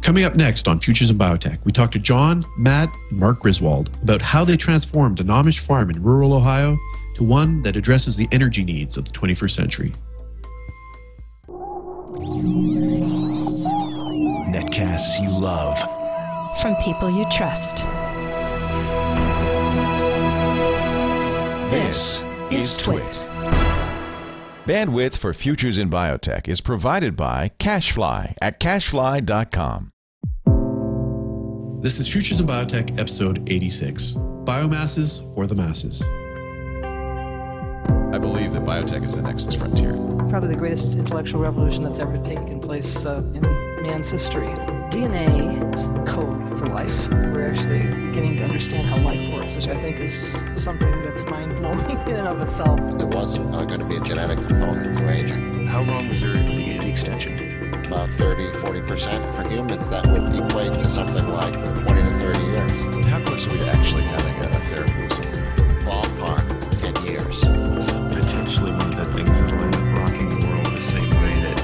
Coming up next on Futures in Biotech, we talk to John, Matt, and Marc Griswold about how they transformed an Amish farm in rural Ohio to one that addresses the energy needs of the 21st century. Netcasts you love. From people you trust. This is Twit. Bandwidth for Futures in Biotech is provided by Cachefly at cachefly.com. This is Futures in Biotech, episode 86, Biomasses for the Masses. I believe that biotech is the next frontier. Probably the greatest intellectual revolution that's ever taken place in man's history. DNA is the code for life. We're actually beginning to understand how life works, which I think is something that's mind-blowing in and of itself. There was going to be a genetic component to aging. How long was the extension? About 30-40% for humans. That would equate to something like 20 to 30 years. How close are we to actually having a therapy of some kind? Ballpark, 10 years. Potentially one of the things that'll end up rocking the world the same way that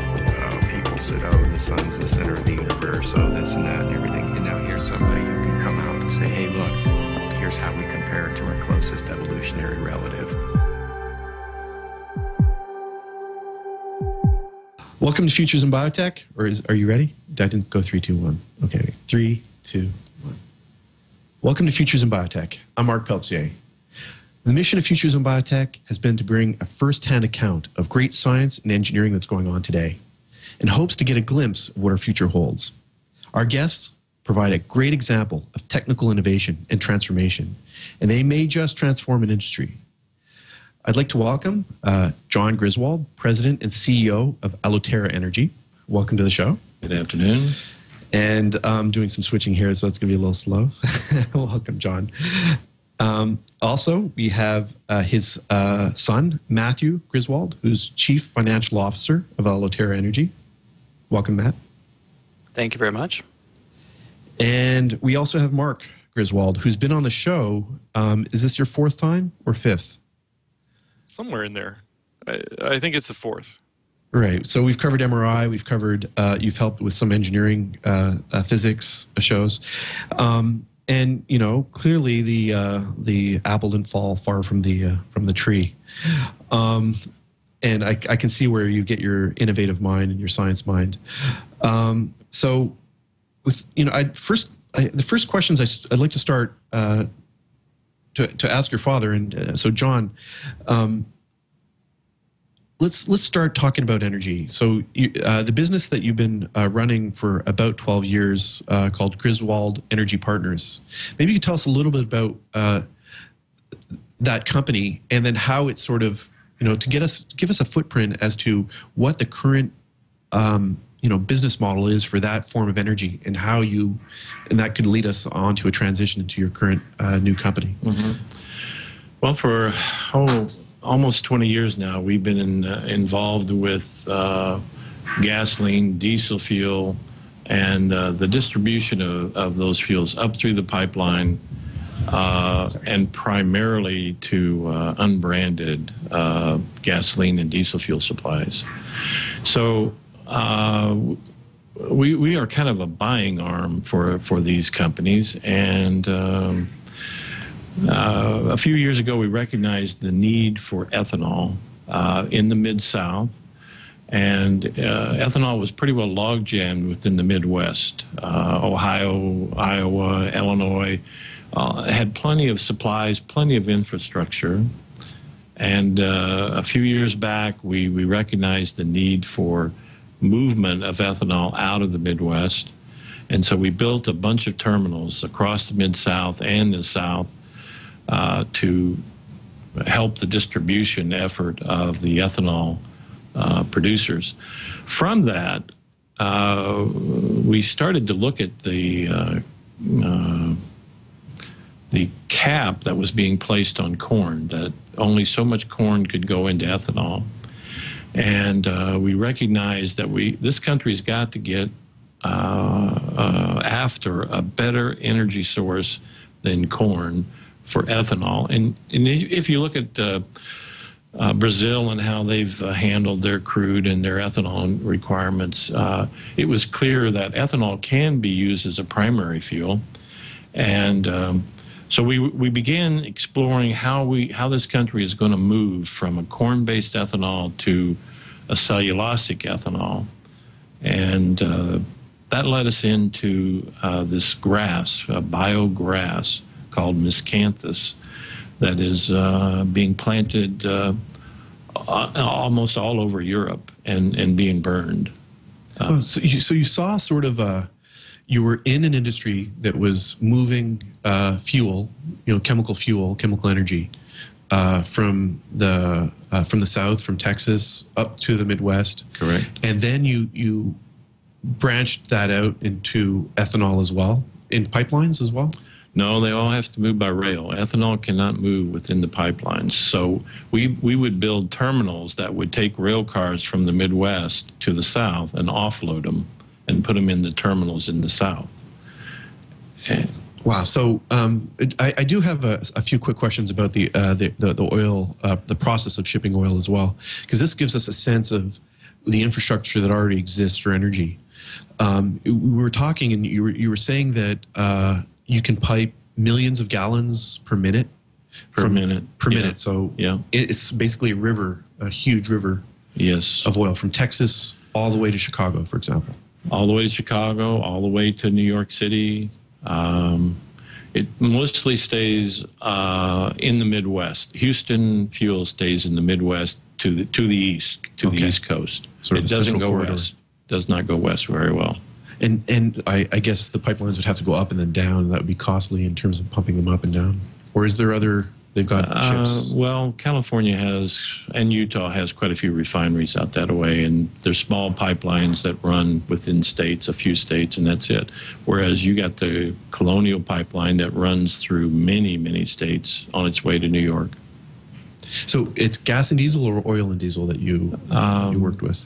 people said, oh, the sun's the center of the universe, oh, this and that and everything. And now here's somebody who can come out and say, hey, look, here's how we compare it to our closest evolutionary relative. Welcome to Futures in Biotech, are you ready? I didn't go 3, 2, 1. Okay, 3, 2, 1. Welcome to Futures in Biotech. I'm Marc Pelletier. The mission of Futures in Biotech has been to bring a first-hand account of great science and engineering that's going on today, in hopes to get a glimpse of what our future holds. Our guests provide a great example of technical innovation and transformation, and they may just transform an industry. I'd like to welcome John Griswold, President and CEO of Pelletier Energy. Welcome to the show. Good afternoon. And I'm doing some switching here, so it's going to be a little slow. Welcome, John. Also, we have his son, Matthew Griswold, who's Chief Financial Officer of Pelletier Energy. Welcome, Matt. Thank you very much. And we also have Marc Griswold, who's been on the show. Is this your 4th time or 5th? Somewhere in there. I think it's the 4th. Right. So we've covered MRI. We've covered, you've helped with some engineering, physics shows. And, you know, clearly the apple didn't fall far from the tree. And I can see where you get your innovative mind and your science mind. So with, you know, the first questions I'd like to start to ask your father. And so John, let's start talking about energy. So the business that you've been running for about 12 years called Griswold Energy Partners. Maybe you could tell us a little bit about that company, and then how it's sort of, you know, to give us a footprint as to what the current business model is for that form of energy, and how and that could lead us on to a transition into your current new company. Mm-hmm. Well, for almost 20 years now, we've been involved with gasoline, diesel fuel, and the distribution of those fuels up through the pipeline, and primarily to unbranded gasoline and diesel fuel supplies. So we are kind of a buying arm for these companies, and a few years ago, we recognized the need for ethanol in the Mid-South, and ethanol was pretty well log-jammed within the Midwest. Ohio, Iowa, Illinois had plenty of supplies, plenty of infrastructure, and a few years back, we recognized the need for movement of ethanol out of the Midwest, and so we built a bunch of terminals across the Mid-South and the South to help the distribution effort of the ethanol producers. From that, we started to look at the cap that was being placed on corn, that only so much corn could go into ethanol. And we recognized that this country's got to get after a better energy source than corn for ethanol. And if you look at Brazil and how they've handled their crude and their ethanol requirements, it was clear that ethanol can be used as a primary fuel. And so we began exploring how this country is going to move from a corn-based ethanol to a cellulosic ethanol. And that led us into this grass, a biograss called miscanthus, that is being planted almost all over Europe and being burned. So you saw sort of you were in an industry that was moving fuel, chemical energy, from the south, from Texas up to the Midwest. Correct. And then you branched that out into ethanol as well, in pipelines as well? No, they all have to move by rail. Ethanol cannot move within the pipelines. So we would build terminals that would take rail cars from the Midwest to the South and offload them and put them in the terminals in the South. Wow. So I do have a few quick questions about the oil, the process of shipping oil as well, because this gives us a sense of the infrastructure that already exists for energy. We were talking, and you were saying that you can pipe millions of gallons per minute. Per minute. So yeah, it's basically a river, a huge river. Yes. Of oil from Texas all the way to Chicago, for example. All the way to Chicago, all the way to New York City. It mostly stays in the Midwest. Houston fuel stays in the Midwest to the east, to the East Coast. It doesn't go west. Does not go west very well. And I guess the pipelines would have to go up and then down. That would be costly in terms of pumping them up and down. Or is there other? They've got ships. Well, California has, and Utah has quite a few refineries out that way, and there's small pipelines that run within states, a few states, and that's it. Whereas you got the Colonial Pipeline that runs through many, many states on its way to New York. So it's gas and diesel or oil and diesel that you worked with?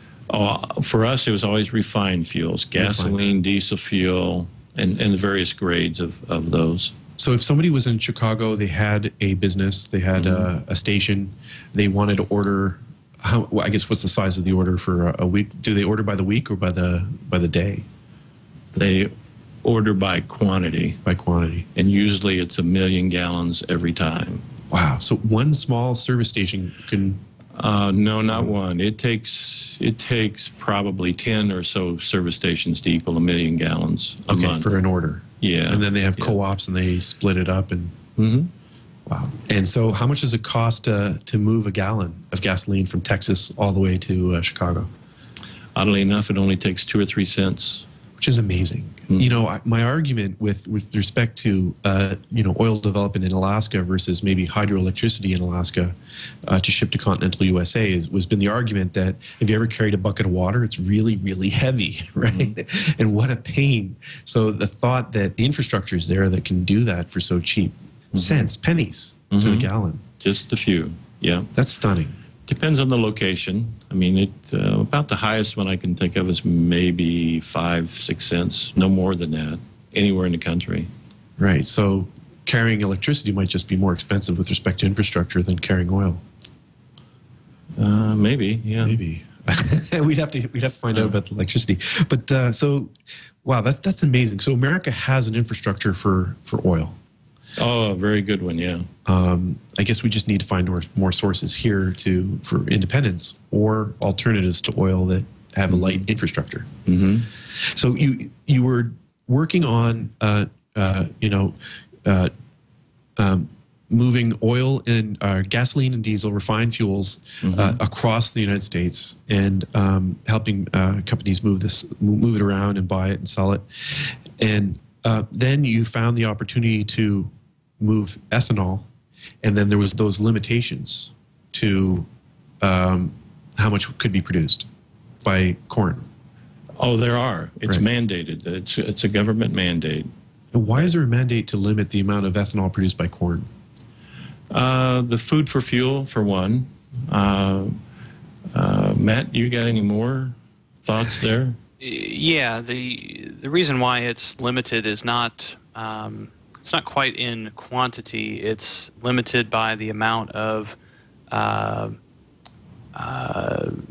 For us, it was always refined fuels, gasoline, diesel fuel, and the various grades of those. So if somebody was in Chicago, they had a business, they had a station, they wanted to order, I guess what's the size of the order for a week? Do they order by the week or by the day? They order by quantity. By quantity. And usually it's 1 million gallons every time. Wow. So one small service station can... No, not one. It takes probably 10 or so service stations to equal 1 million gallons a month. For an order. Yeah. And then they have co-ops and they split it up. And wow. And so how much does it cost to move a gallon of gasoline from Texas all the way to Chicago? Oddly enough, it only takes 2 or 3 cents. Which is amazing. You know, my argument with respect to, oil development in Alaska versus maybe hydroelectricity in Alaska to ship to continental USA was been the argument that if you ever carried a bucket of water, it's really, really heavy, right? And what a pain. So the thought that the infrastructure is there that can do that for so cheap, cents, pennies to the gallon. Just a few, yeah. That's stunning. Depends on the location. I mean, about the highest one I can think of is maybe 5-6 cents, no more than that, anywhere in the country. Right. So carrying electricity might just be more expensive with respect to infrastructure than carrying oil. Maybe, yeah. Maybe. we'd have to find out about the electricity. But so, wow, that's amazing. So America has an infrastructure for oil. Oh, a very good one, yeah. I guess we just need to find more sources here for independence or alternatives to oil that have a light infrastructure. So you were working on moving oil and gasoline and diesel, refined fuels across the United States and helping companies move it around and buy it and sell it. And then you found the opportunity to move ethanol, and then there was those limitations to how much could be produced by corn. Oh, there are. It's mandated. It's a government mandate. And why is there a mandate to limit the amount of ethanol produced by corn? The food for fuel, for one. Matt, you got any more thoughts there? Yeah, the reason why it's limited is not it's not quite in quantity. It's limited by the amount of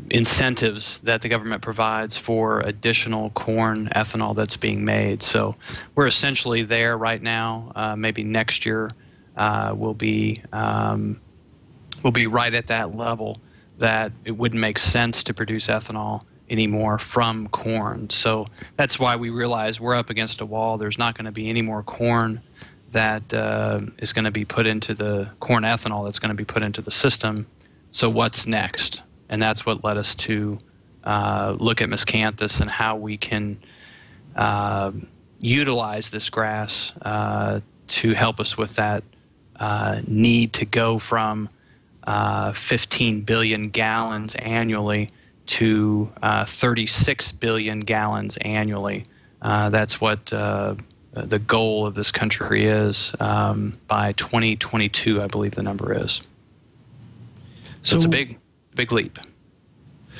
incentives that the government provides for additional corn ethanol that's being made. So we're essentially there right now. Maybe next year we'll be right at that level that it wouldn't make sense to produce ethanol anymore from corn. So that's why we realize we're up against a wall. There's not going to be any more corn that is going to be put into the corn ethanol that's going to be put into the system. So what's next? And that's what led us to look at miscanthus and how we can utilize this grass to help us with that need to go from 15 billion gallons annually to 36 billion gallons annually. That's what the goal of this country is by 2022, I believe the number is. So it's a big leap.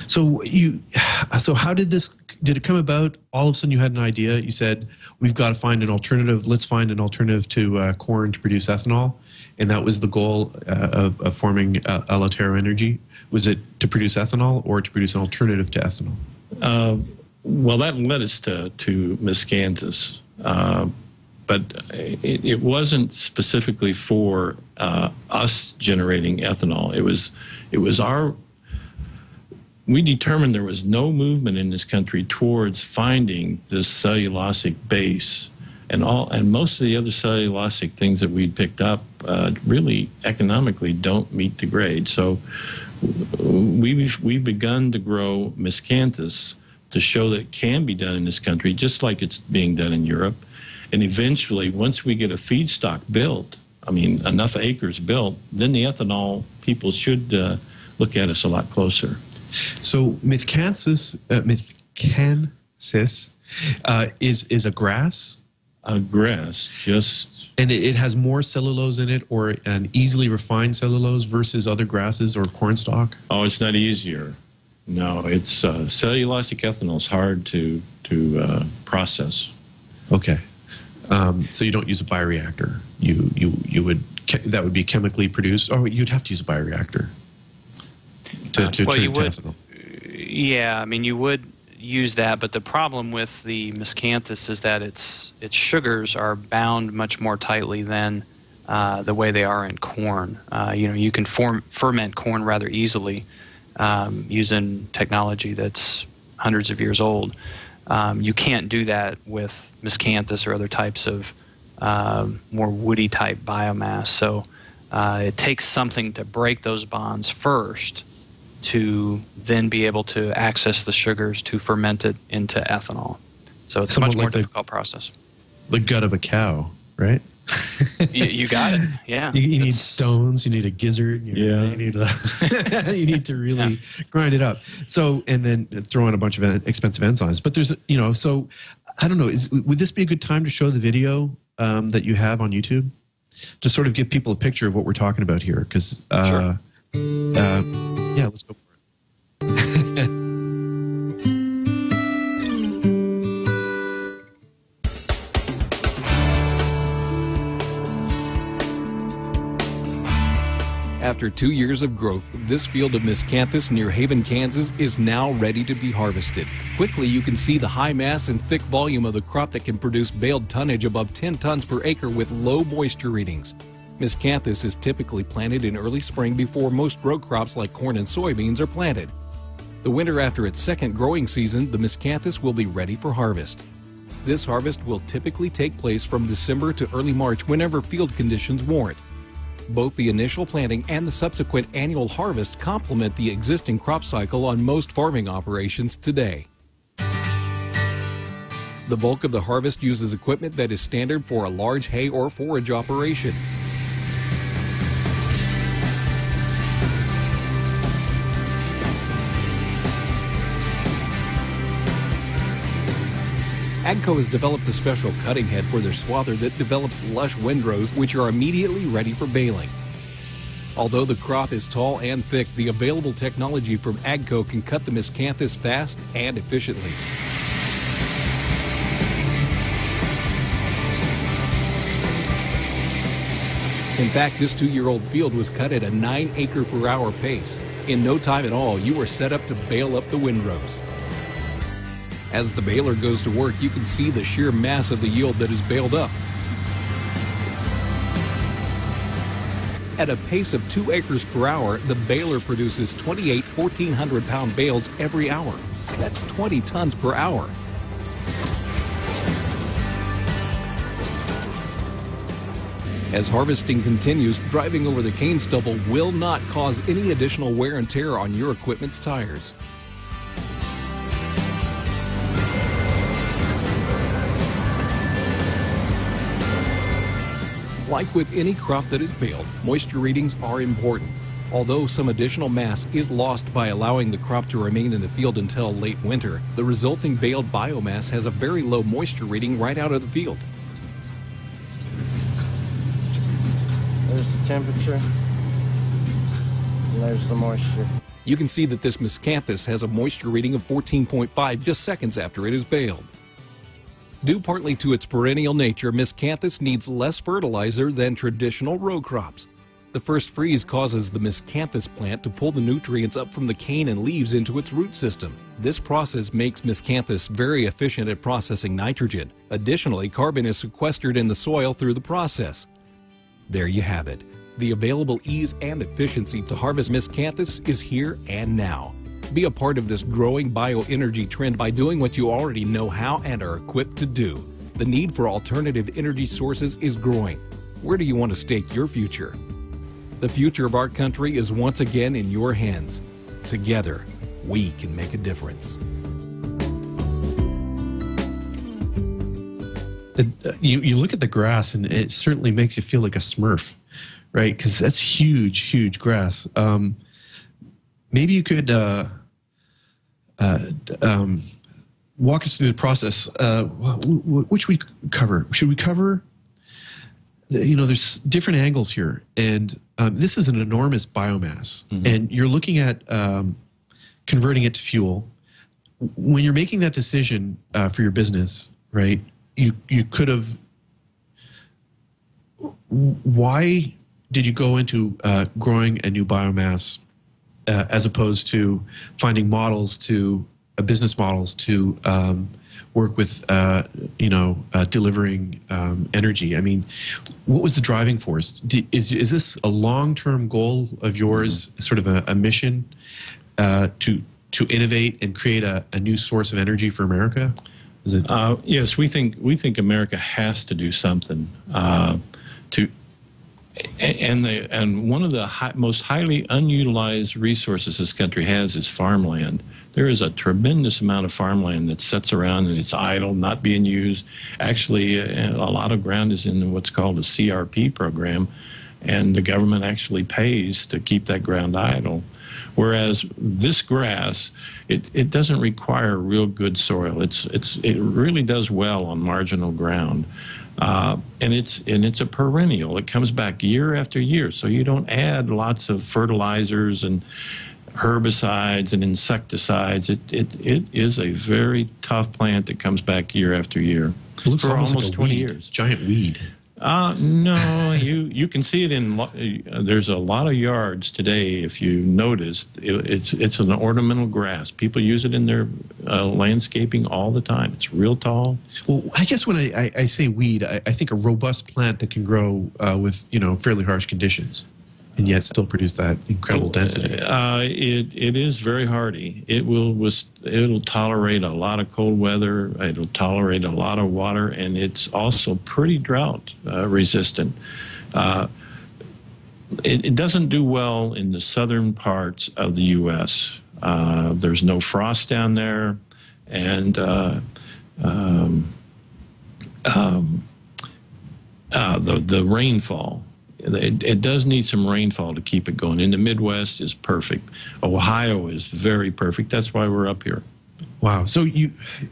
So how did it come about? All of a sudden you had an idea. You said, we've got to find an alternative. Let's find an alternative to corn to produce ethanol. And that was the goal of forming Pelletier Energy. Was it to produce ethanol or to produce an alternative to ethanol? Well, that led us to miscanthus. But it wasn't specifically for us generating ethanol. We determined there was no movement in this country towards finding this cellulosic base, and most of the other cellulosic things that we'd picked up really economically don't meet the grade. So we've begun to grow miscanthus to show that it can be done in this country, just like it's being done in Europe. And eventually, once we get a feedstock built, enough acres built, then the ethanol people should look at us a lot closer. So miscanthus is a grass? A grass, just... And it has more cellulose in it, or an easily refined cellulose versus other grasses or corn stalk? Oh, it's not easier. No, it's cellulosic ethanol is hard to process. Okay. So you don't use a bioreactor. That would be chemically produced. Oh, you'd have to use a bioreactor to turn it to ethanol. Yeah, you would use that, but the problem with the miscanthus is that its sugars are bound much more tightly than the way they are in corn. You can ferment corn rather easily using technology that's hundreds of years old. You can't do that with miscanthus or other types of more woody type biomass. So it takes something to break those bonds first to then be able to access the sugars to ferment it into ethanol. So it's a much more difficult process. The gut of a cow, right? You got it. Yeah. You need stones. You need a gizzard. You need to really grind it up. So, and then throw in a bunch of expensive enzymes. But there's, so I don't know. Would this be a good time to show the video that you have on YouTube to sort of give people a picture of what we're talking about here? Because, sure. Yeah, let's go for it. After 2 years of growth, this field of miscanthus near Haven, Kansas is now ready to be harvested. Quickly, you can see the high mass and thick volume of the crop that can produce baled tonnage above 10 tons per acre with low moisture readings. Miscanthus is typically planted in early spring before most row crops like corn and soybeans are planted. The winter after its second growing season, the miscanthus will be ready for harvest. This harvest will typically take place from December to early March whenever field conditions warrant. Both the initial planting and the subsequent annual harvest complement the existing crop cycle on most farming operations today. The bulk of the harvest uses equipment that is standard for a large hay or forage operation. AGCO has developed a special cutting head for their swather that develops lush windrows which are immediately ready for baling. Although the crop is tall and thick, the available technology from AGCO can cut the miscanthus fast and efficiently. In fact, this 2-year-old field was cut at a 9-acre-per-hour pace. In no time at all, you are set up to bale up the windrows. As the baler goes to work, you can see the sheer mass of the yield that is baled up. At a pace of 2 acres per hour, the baler produces 28 1,400-pound bales every hour. That's 20 tons per hour. As harvesting continues, driving over the cane stubble will not cause any additional wear and tear on your equipment's tires. Like with any crop that is baled, moisture readings are important. Although some additional mass is lost by allowing the crop to remain in the field until late winter, the resulting baled biomass has a very low moisture reading right out of the field. There's the temperature, and there's the moisture. You can see that this miscanthus has a moisture reading of 14.5 just seconds after it is baled. Due partly to its perennial nature, miscanthus needs less fertilizer than traditional row crops. The first freeze causes the miscanthus plant to pull the nutrients up from the cane and leaves into its root system. This process makes miscanthus very efficient at processing nitrogen. Additionally, carbon is sequestered in the soil through the process. There you have it. The available ease and efficiency to harvest miscanthus is here and now. Be a part of this growing bioenergy trend by doing what you already know how and are equipped to do. The need for alternative energy sources is growing. Where do you want to stake your future? The future of our country is once again in your hands. Together, we can make a difference. You look at the grass, and it certainly makes you feel like a Smurf, right? Because that's huge, huge grass. Maybe you could walk us through the process. Which we cover? Should we cover? There's different angles here, and this is an enormous biomass, and you're looking at converting it to fuel. When you're making that decision for your business, right? You could have. Why did you go into growing a new biomass as opposed to finding business models to work with, delivering energy? I mean, what was the driving force? Is this a long-term goal of yours, sort of a mission to innovate and create a new source of energy for America? Is it? Yes, we think America has to do something and one of the most highly unutilized resources this country has is farmland. There is a tremendous amount of farmland that sits around and it's idle, not being used. Actually, a lot of ground is in what's called a CRP program, and the government actually pays to keep that ground idle. Whereas this grass, it doesn't require real good soil. It really does well on marginal ground. And it's a perennial. It comes back year after year, so you don't add lots of fertilizers and herbicides and insecticides. It is a tough plant that comes back year after year. It looks for almost almost like 20 weed. years. Giant weed. No, you can see it in. There's a lot of yards today. If you notice, it's an ornamental grass. People use it in their landscaping all the time. It's real tall. Well, I guess when I say weed, I think a robust plant that can grow with fairly harsh conditions, and yet still produce that incredible density. It is very hardy. It'll tolerate a lot of cold weather. It'll tolerate a lot of water, and it's also pretty drought resistant. It doesn't do well in the southern parts of the U.S. There's no frost down there, and the rainfall. It does need some rainfall to keep it going. In the Midwest is perfect. Ohio is very perfect. That's why we're up here. Wow. So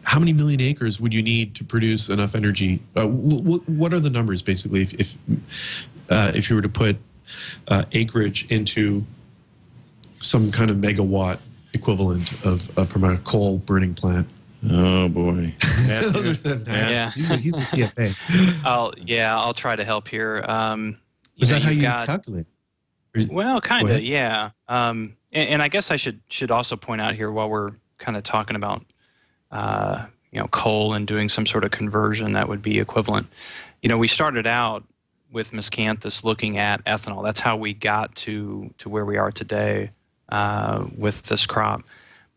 how many million acres would you need to produce enough energy? What are the numbers basically if you were to put acreage into some kind of megawatt equivalent of from a coal burning plant? Oh boy. Those are yeah. He's the CFA. I'll try to help here. Is that how you calculate? Well, kind of, yeah. and I guess I should also point out here, while we're kind of talking about coal and doing some sort of conversion that would be equivalent. We started out with miscanthus looking at ethanol. That's how we got to where we are today with this crop.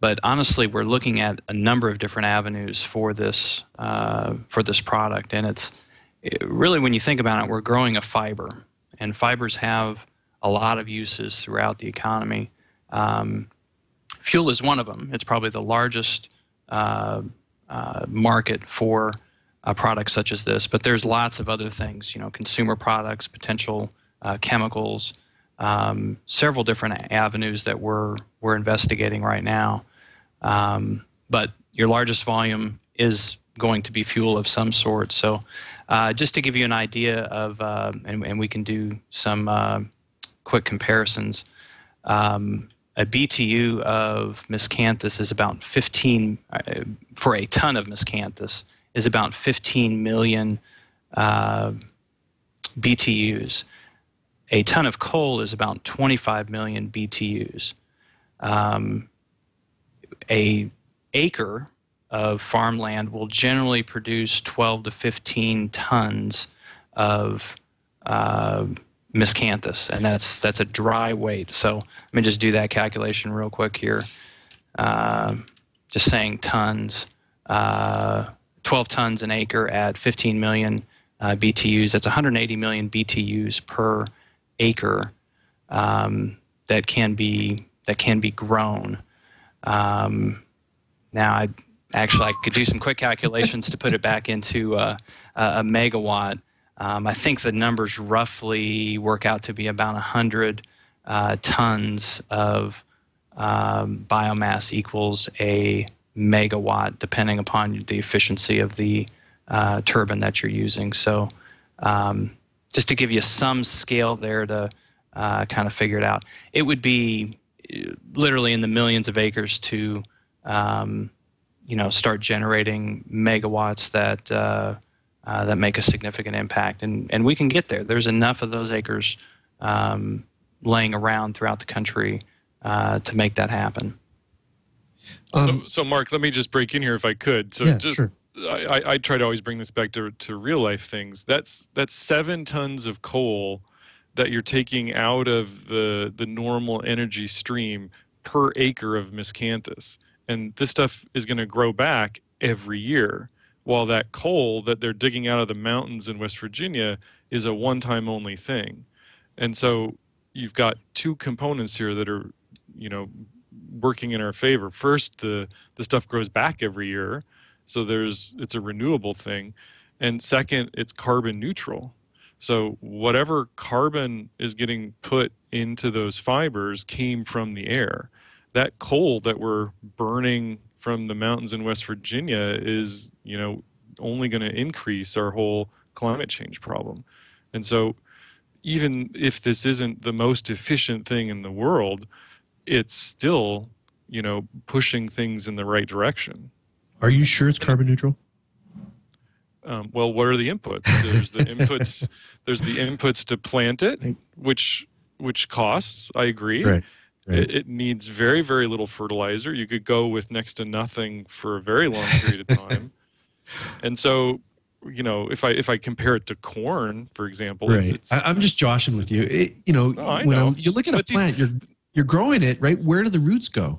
But honestly, we're looking at a number of different avenues for this product, and it's really, when you think about it, we're growing a fiber, and fibers have a lot of uses throughout the economy. Fuel is one of them. It's probably the largest market for products such as this, but there's lots of other things, consumer products, potential chemicals, several different avenues that we're investigating right now. But your largest volume is going to be fuel of some sort. So just to give you an idea of, and we can do some quick comparisons, a BTU of miscanthus is about 15, for a ton of miscanthus, is about 15 million BTUs. A ton of coal is about 25 million BTUs. A acre of farmland will generally produce 12 to 15 tons of miscanthus, and that's a dry weight. So let me just do that calculation real quick here. Just saying tons, 12 tons an acre at 15 million BTUs. That's 180 million BTUs per acre that can be grown. Now, I could do some quick calculations to put it back into a megawatt. I think the numbers roughly work out to be about 100 tons of biomass equals a megawatt, depending upon the efficiency of the turbine that you're using. So just to give you some scale there to kind of figure it out, it would be literally in the millions of acres to start generating megawatts that make a significant impact, and we can get there. There's enough of those acres laying around throughout the country to make that happen. So Mark, let me just break in here if I could. So yeah, just sure. I try to always bring this back to real life things. That's 7 tons of coal that you're taking out of the normal energy stream per acre of miscanthus. And this stuff is going to grow back every year, while that coal that they're digging out of the mountains in West Virginia is a one-time only thing. And so you've got two components here that are, working in our favor. First, the stuff grows back every year, so it's a renewable thing. And second, it's carbon neutral. So whatever carbon is getting put into those fibers came from the air. That coal that we're burning from the mountains in West Virginia is, only going to increase our whole climate change problem. And so even if this isn't the most efficient thing in the world, it's still, pushing things in the right direction. Are you sure it's carbon neutral? Well, what are the inputs? There's the inputs. There's the inputs to plant it, which costs. I agree. Right. It needs very, very little fertilizer. You could go with next to nothing for a very long period of time. And so, if I compare it to corn, for example, right. I'm just joshing with you. You look at a plant, you're growing it, right? Where do the roots go?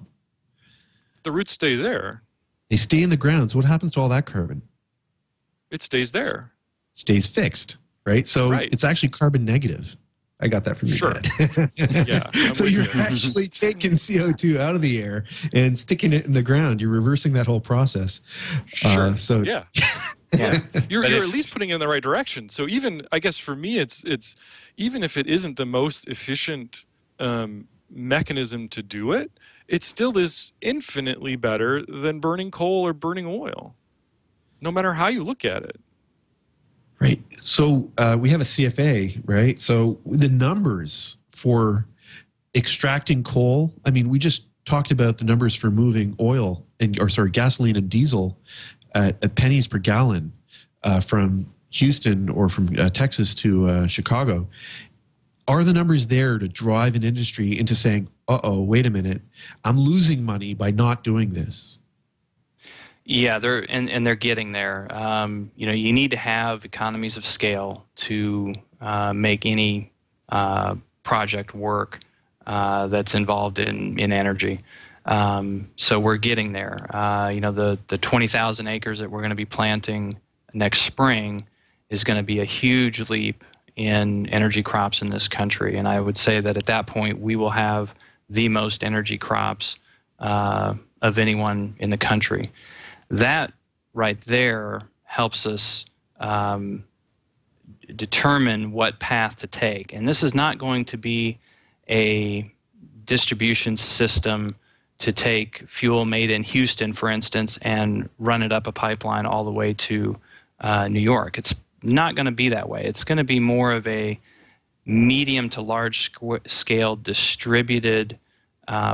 The roots stay there. They stay in the ground. So what happens to all that carbon? It stays there. It stays fixed, right? So it's actually carbon negative. I got that from your dad. Yeah. So you're actually taking CO2 out of the air and sticking it in the ground. You're reversing that whole process. Sure. Yeah. You're at least putting it in the right direction. So even, I guess for me, it's even if it isn't the most efficient mechanism to do it, it still is infinitely better than burning coal or burning oil, no matter how you look at it. Right. So we have a CFA, right? So the numbers for extracting coal, I mean, we just talked about the numbers for moving gasoline and diesel at pennies per gallon from Houston or from Texas to Chicago. are the numbers there to drive an industry into saying, uh-oh, wait a minute, I'm losing money by not doing this? Yeah, they're getting there. You need to have economies of scale to make any project work that's involved in energy. So we're getting there. The 20,000 acres that we're going to be planting next spring is going to be a huge leap in energy crops in this country. And I would say that at that point, we will have the most energy crops of anyone in the country. That right there helps us determine what path to take. And this is not going to be a distribution system to take fuel made in Houston, for instance, and run it up a pipeline all the way to New York. It's not going to be that way. It's going to be more of a medium to large scale distributed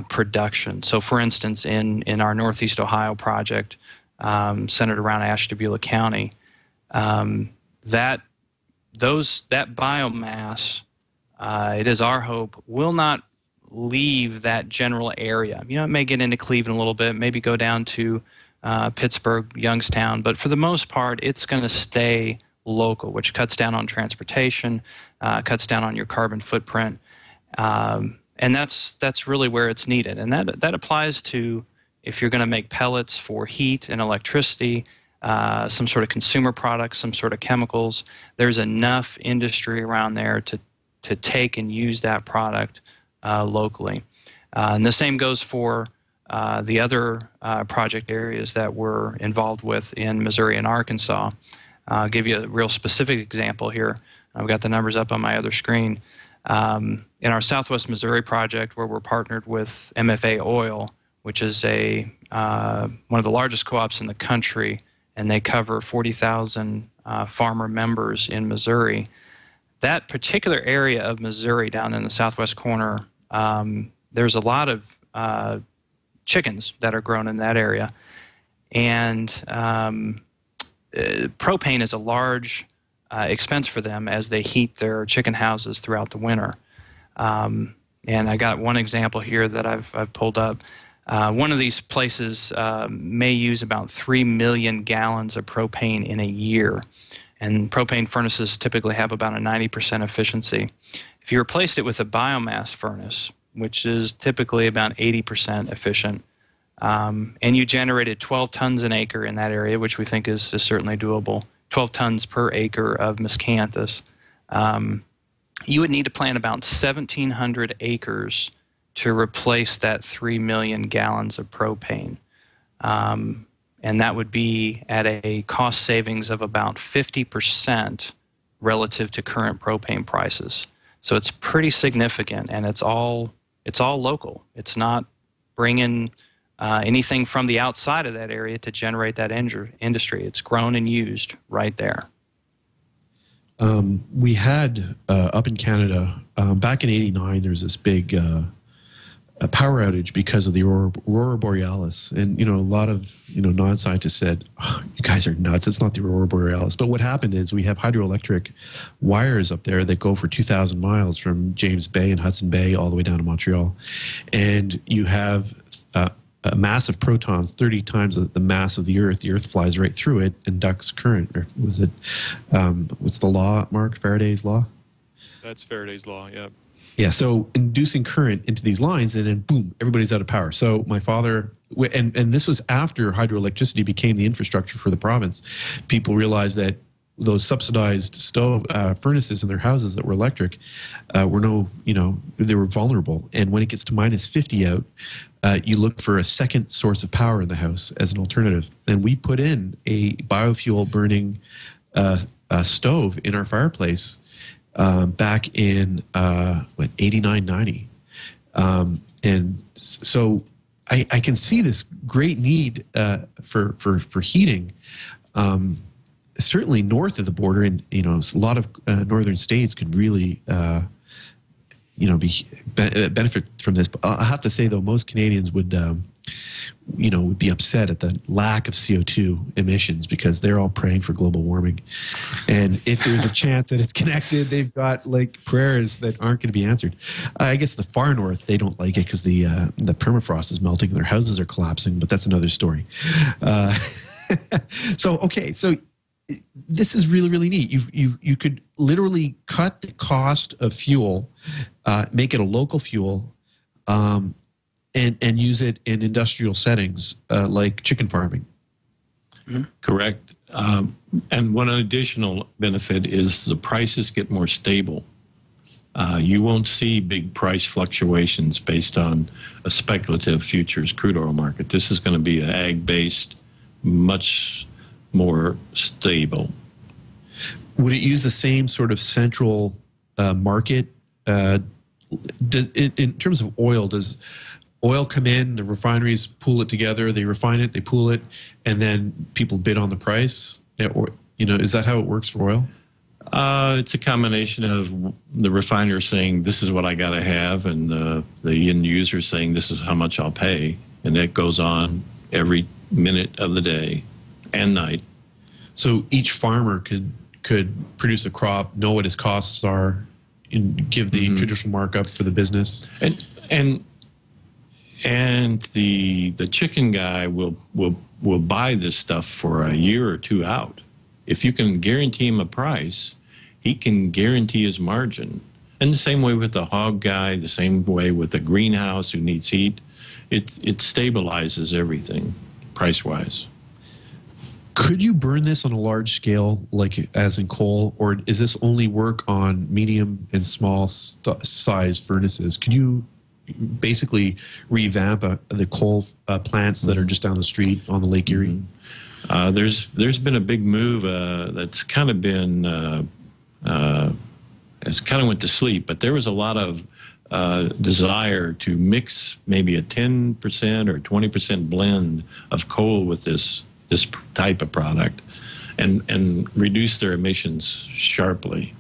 production. So, for instance, in our Northeast Ohio project, centered around Ashtabula County, that biomass, it is our hope, will not leave that general area. It may get into Cleveland a little bit, maybe go down to Pittsburgh, Youngstown, but for the most part, it's going to stay local, which cuts down on transportation, cuts down on your carbon footprint, and that's really where it's needed. And that applies to if you're going to make pellets for heat and electricity, some sort of consumer products, some sort of chemicals. There's enough industry around there to take and use that product locally. And the same goes for the other project areas that we're involved with in Missouri and Arkansas. I'll give you a real specific example here. I've got the numbers up on my other screen. In our Southwest Missouri project, where we're partnered with MFA Oil, which is one of the largest co-ops in the country, and they cover 40,000 farmer members in Missouri. That particular area of Missouri down in the southwest corner, there's a lot of chickens that are grown in that area. And propane is a large expense for them as they heat their chicken houses throughout the winter. And I got one example here that I've pulled up. One of these places may use about 3 million gallons of propane in a year. And propane furnaces typically have about a 90% efficiency. If you replaced it with a biomass furnace, which is typically about 80% efficient, and you generated 12 tons an acre in that area, which we think is certainly doable, 12 tons per acre of miscanthus, you would need to plant about 1,700 acres to replace that 3 million gallons of propane. And that would be at a cost savings of about 50% relative to current propane prices. So it's pretty significant, and it's all local. It's not bringing anything from the outside of that area to generate that industry. It's grown and used right there. We had up in Canada back in '89. There's this big a power outage because of the Aurora Borealis. And, a lot of, non-scientists said, oh, you guys are nuts. It's not the Aurora Borealis. But what happened is we have hydroelectric wires up there that go for 2,000 miles from James Bay and Hudson Bay all the way down to Montreal. And you have a mass of protons, 30 times the mass of the Earth. The Earth flies right through it and ducts current. Or was it, what's the law, Marc? Faraday's law? That's Faraday's law, yeah. Yeah, so inducing current into these lines, and then boom, everybody's out of power. So my father, and this was after hydroelectricity became the infrastructure for the province. People realized that those subsidized stove furnaces in their houses that were electric were they were vulnerable. And when it gets to minus 50 out, you look for a second source of power in the house as an alternative. And we put in a biofuel burning stove in our fireplace back in 89, 90. And so I can see this great need for heating, certainly north of the border. And, a lot of northern states could really benefit from this. But I have to say, though, most Canadians would would be upset at the lack of CO2 emissions because they're all praying for global warming. And if there's a chance that it's connected, they've got like prayers that aren't going to be answered. I guess the far north, they don't like it because the permafrost is melting and their houses are collapsing, but that's another story. So this is really, really neat. You could literally cut the cost of fuel, make it a local fuel, and use it in industrial settings like chicken farming. Correct. And one additional benefit is the prices get more stable. You won't see big price fluctuations based on a speculative futures crude oil market. This is going to be an ag-based, much more stable. Would it use the same sort of central market? In terms of oil, does oil come in, the refineries pool it together, they refine it, they pool it, and then people bid on the price? Or, is that how it works for oil? It's a combination of the refiner saying, this is what I got to have, and the end user saying, this is how much I'll pay. And that goes on every minute of the day and night. So each farmer could produce a crop, know what his costs are, and give the traditional markup for the business. And the chicken guy will buy this stuff for a year or two out. If you can guarantee him a price, he can guarantee his margin. And the same way with the hog guy, the same way with the greenhouse who needs heat. It stabilizes everything price-wise. Could you burn this on a large scale, like as in coal, or is this only work on medium and small size furnaces? Could you basically revamp the coal plants that are just down the street on the Lake Erie? There's been a big move that's kind of been it's kind of went to sleep, but there was a lot of desire to mix maybe a 10% or 20% blend of coal with this type of product and reduce their emissions sharply.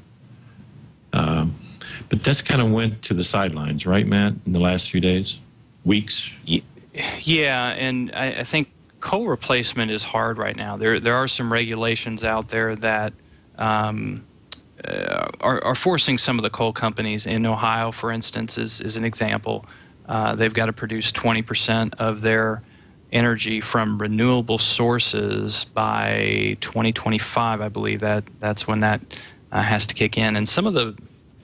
But that's kind of went to the sidelines, right, Matt, in the last few days, weeks? Yeah, and I think coal replacement is hard right now. There are some regulations out there that are forcing some of the coal companies in Ohio, for instance, is an example. They've got to produce 20% of their energy from renewable sources by 2025, I believe. That's when that has to kick in. And some of the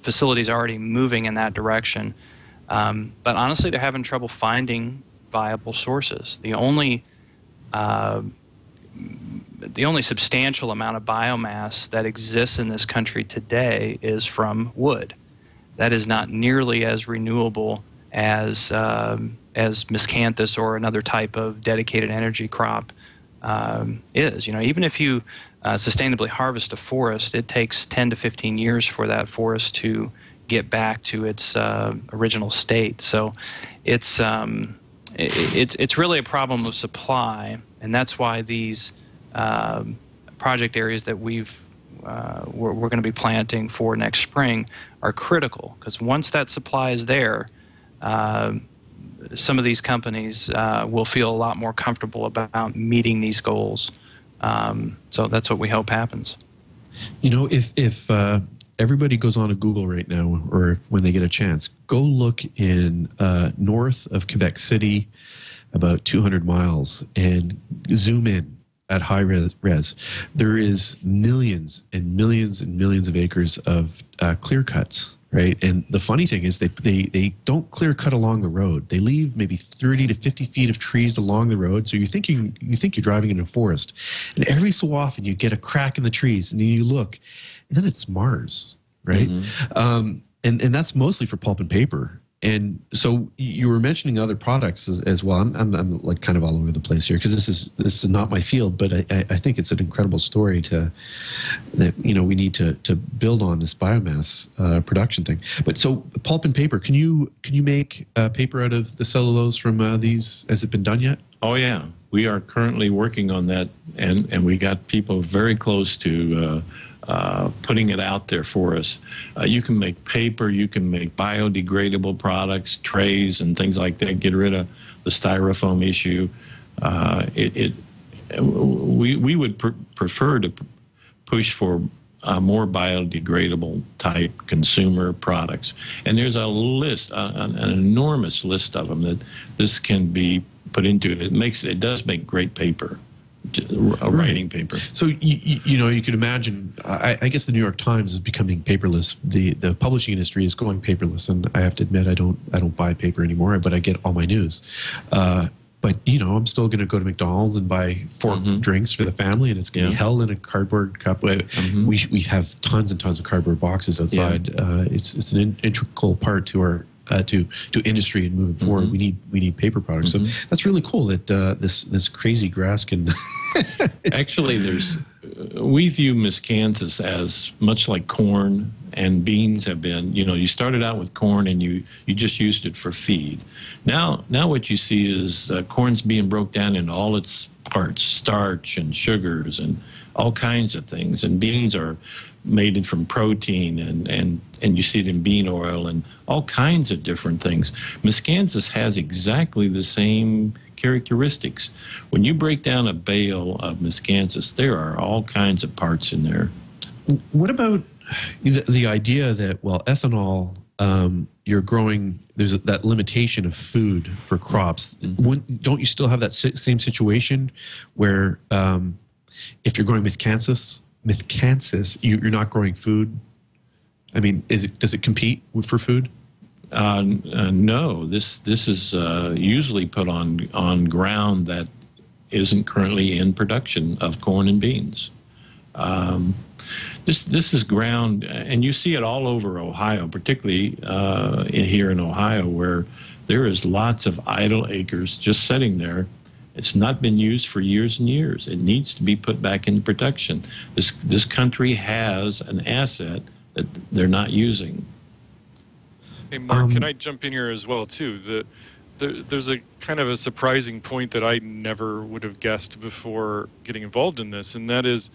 facilities are already moving in that direction. But honestly, they're having trouble finding viable sources. The only substantial amount of biomass that exists in this country today is from wood. That is not nearly as renewable as miscanthus or another type of dedicated energy crop is. Even if you sustainably harvest a forest, it takes 10 to 15 years for that forest to get back to its original state. So it's really a problem of supply, and that's why these project areas that we're going to be planting for next spring are critical, because once that supply is there, some of these companies will feel a lot more comfortable about meeting these goals. So that's what we hope happens. If everybody goes on to Google right now, or when they get a chance, go look in north of Quebec City, about 200 miles, and zoom in at high res. There is millions and millions and millions of acres of clear cuts. Right, and the funny thing is they don't clear cut along the road. They leave maybe 30 to 50 feet of trees along the road. So you think you're driving in a forest, and every so often you get a crack in the trees, and then you look, and then it's Mars, right? And that's mostly for pulp and paper. And so you were mentioning other products as well. I'm like kind of all over the place here because this is not my field, but I think it's an incredible story that we need to build on this biomass production thing. But so pulp and paper, can you make paper out of the cellulose from these? Has it been done yet? Oh yeah, we are currently working on that, and we got people very close to putting it out there for us. You can make paper, you can make biodegradable products, trays, and things like that. Get rid of the styrofoam issue. We would prefer to push for more biodegradable type consumer products, and there's a list, an enormous list of them that this can be put into. It does make great paper. Writing paper. So you know, you can imagine. I guess the New York Times is becoming paperless. The publishing industry is going paperless, and I have to admit, I don't buy paper anymore, but I get all my news. But you know, I'm still going to go to McDonald's and buy 4 drinks for the family, and it's going to be held in a cardboard cup. We have tons and tons of cardboard boxes outside. It's an integral part to our to industry and moving forward. We need paper products. So that's really cool that this crazy grass can. Actually, we view miscanthus as much like corn and beans have been. You know, you started out with corn and you just used it for feed. Now what you see is corn's being broke down into all its parts, starch and sugars and all kinds of things, and beans are made from protein, and you see it in bean oil and all kinds of different things. Miscanthus has exactly the same characteristics. When you break down a bale of miscanthus, there are all kinds of parts in there. What about the idea that, well, ethanol, you're growing, there's that limitation of food for crops. Don't you still have that same situation where if you're growing miscanthus, you're not growing food? I mean, does it compete for food? No. This is usually put on ground that isn't currently in production of corn and beans. This is ground, and you see it all over Ohio, particularly here in Ohio, where there is lots of idle acres just sitting there. It's not been used for years and years. It needs to be put back into production. This country has an asset that they're not using. Hey, Mark, can I jump in here as well, too? There's a kind of a surprising point that I never would have guessed before getting involved in this, and that is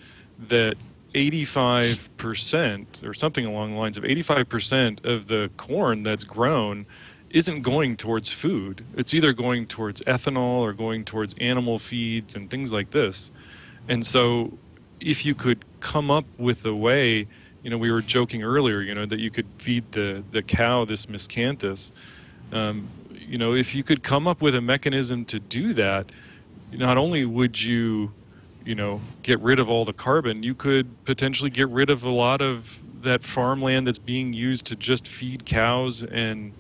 that 85%, or something along the lines of 85% of the corn that's grown isn't going towards food. It's either going towards ethanol or going towards animal feeds and things like this. And so if you could come up with a way, you know, we were joking earlier, you know, that you could feed the cow this miscanthus. You know, if you could come up with a mechanism to do that, not only would you know, get rid of all the carbon, you could potentially get rid of a lot of that farmland that's being used to just feed cows and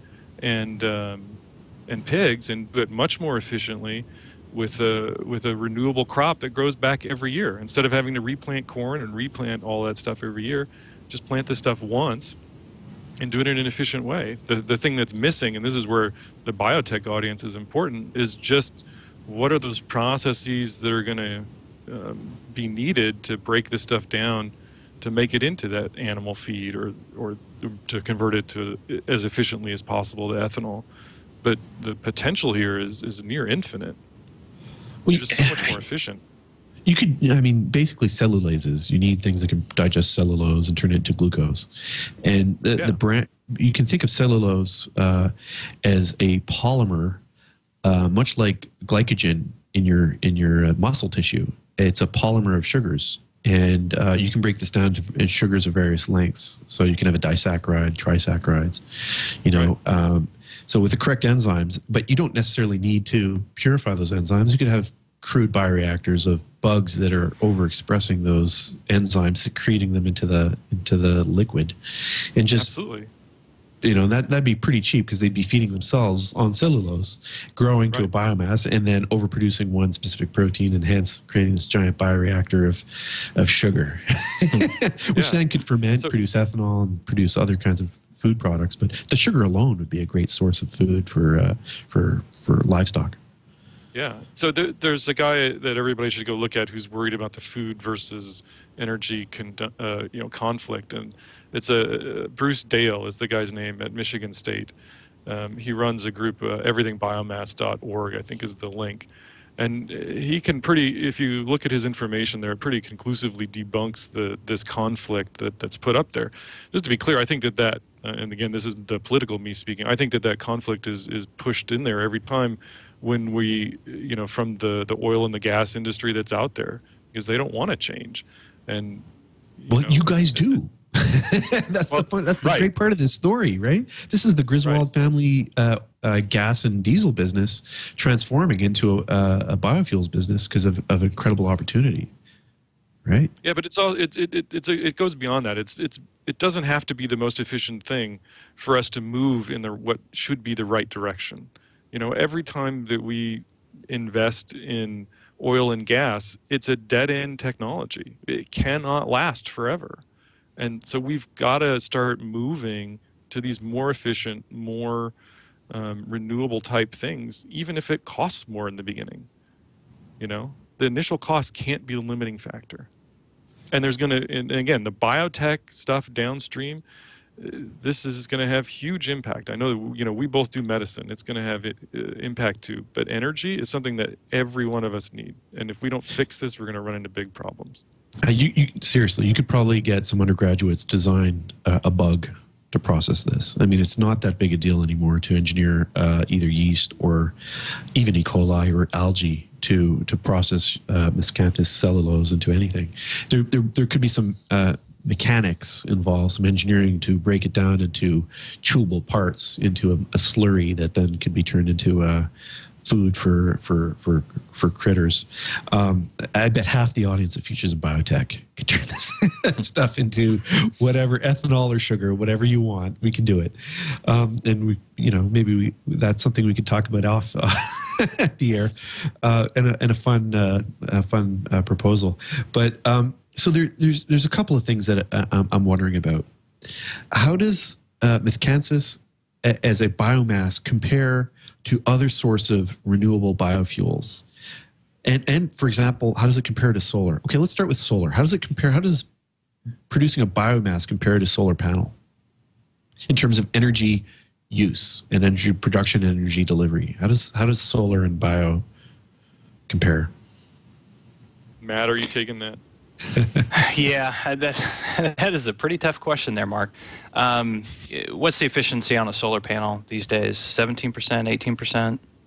pigs, and but much more efficiently with a renewable crop that grows back every year. Instead of having to replant corn and replant all that stuff every year, just plant this stuff once and do it in an efficient way. The thing that's missing, and this is where the biotech audience is important, is just what are those processes that are going to be needed to break this stuff down to make it into that animal feed, or to convert it to as efficiently as possible to ethanol. But the potential here is near infinite. Well, just so much more efficient. You could, I mean, basically cellulases. You need things that can digest cellulose and turn it into glucose. And the brand, you can think of cellulose as a polymer, much like glycogen in your muscle tissue. It's a polymer of sugars. And you can break this down to sugars of various lengths. So you can have a disaccharide, trisaccharides, you know. Right. So with the correct enzymes, but you don't necessarily need to purify those enzymes. You could have crude bioreactors of bugs that are overexpressing those enzymes, secreting them into the liquid, and just absolutely. You know, that'd be pretty cheap because they'd be feeding themselves on cellulose, growing to a biomass, and then overproducing one specific protein, and hence creating this giant bioreactor of sugar, which then could ferment, produce ethanol, and produce other kinds of food products. But the sugar alone would be a great source of food for livestock. Yeah. So there's a guy that everybody should go look at who's worried about the food versus energy conflict, and it's Bruce Dale is the guy's name at Michigan State. He runs a group, everythingbiomass.org, I think is the link. And he can if you look at his information there, it pretty conclusively debunks this conflict that's put up there. Just to be clear, I think that and again, this is the political me speaking, I think that conflict is pushed in there every time when we, from the oil and the gas industry that's out there, because they don't want to change. And you guys do. That's the great part of this story, right? This is the Griswold family gas and diesel business transforming into a biofuels business because of incredible opportunity, right? Yeah, but it goes beyond that. It doesn't have to be the most efficient thing for us to move in what should be the right direction. Every time that we invest in oil and gas, it's a dead-end technology. It cannot last forever. And so we've got to start moving to these more efficient, more renewable type things, even if it costs more in the beginning. The initial cost can't be a limiting factor. And there's and again, the biotech stuff downstream, this is going to have huge impact. I know, we both do medicine. It's going to have impact too. But energy is something that every one of us need. And if we don't fix this, we're going to run into big problems. Seriously, you could probably get some undergraduates design a bug to process this. I mean, it's not that big a deal anymore to engineer either yeast or even E. coli or algae to process miscanthus cellulose into anything. There could be some mechanics involved, some engineering to break it down into chewable parts into a slurry that then can be turned into food for critters. I bet half the audience of Futures in Biotech could turn this stuff into whatever, ethanol or sugar, whatever you want. We can do it, and maybe that's something we could talk about off at the air, and a fun proposal. But so there's a couple of things that I'm wondering about. How does miscanthus as a biomass compare to other sorts of renewable biofuels? And for example, how does it compare to solar? Okay, let's start with solar. How does it compare? How does producing a biomass compare to solar panel in terms of energy use and energy production and energy delivery? How does solar and bio compare? Matt, are you taking that? Yeah, that is a pretty tough question there, Mark. What's the efficiency on a solar panel these days? 17%,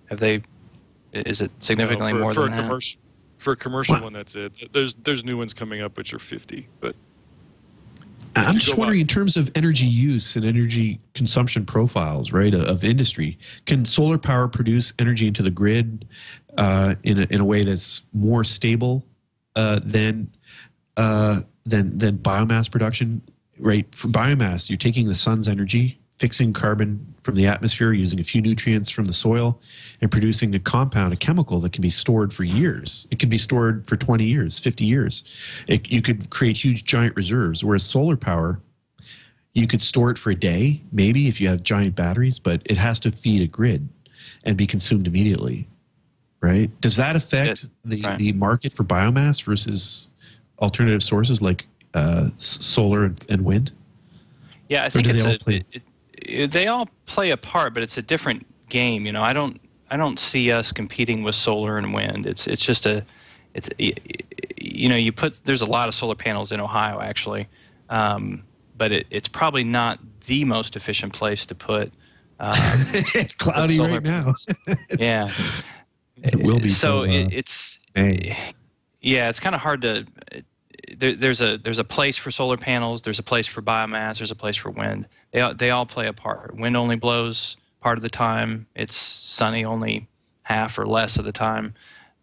18%? Is it significantly more than that? For a commercial one, that's it. There's new ones coming up which are 50, but I'm just wondering, in terms of energy use and energy consumption profiles, right, of industry, can solar power produce energy into the grid in a way that's more stable than biomass production? Right, for biomass, you're taking the sun's energy, fixing carbon from the atmosphere, using a few nutrients from the soil, and producing a compound, a chemical that can be stored for years. It can be stored for 20 years, 50 years. You could create huge, giant reserves, whereas solar power, you could store it for a day, maybe, if you have giant batteries, but it has to feed a grid and be consumed immediately, right? Does that affect the market for biomass versus alternative sources like solar and wind? Yeah, I think they all play a part, but it's a different game. I don't see us competing with solar and wind. There's a lot of solar panels in Ohio actually, but it's probably not the most efficient place to put. It's cloudy right now. Yeah, it will be. So it's kind of hard to. There's a place for solar panels. There's a place for biomass. There's a place for wind. They all play a part. Wind only blows part of the time. It's sunny only half or less of the time.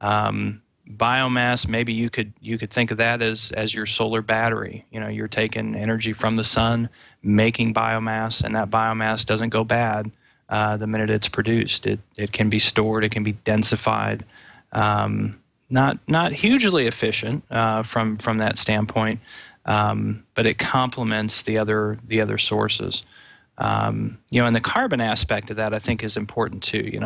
Biomass, maybe you could think of that as your solar battery. You're taking energy from the sun, making biomass, and that biomass doesn't go bad the minute it's produced. It can be stored. It can be densified. Not hugely efficient from that standpoint, but it complements the other sources. And the carbon aspect of that, I think, is important too.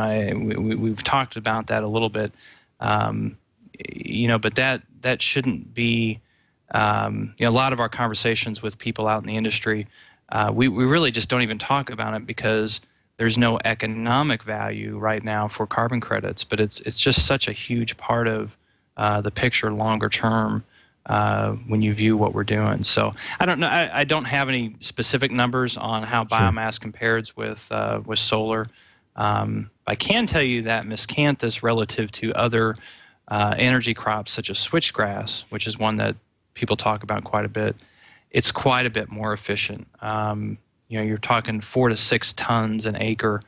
We've talked about that a little bit, but that shouldn't be. A lot of our conversations with people out in the industry, we really just don't even talk about it because there's no economic value right now for carbon credits, but it's just such a huge part of the picture longer term when you view what we're doing. So I don't know. I don't have any specific numbers on how biomass compares with solar. I can tell you that miscanthus, relative to other energy crops such as switchgrass, which is one that people talk about quite a bit, it's quite a bit more efficient. You're talking 4 to 6 tons an acre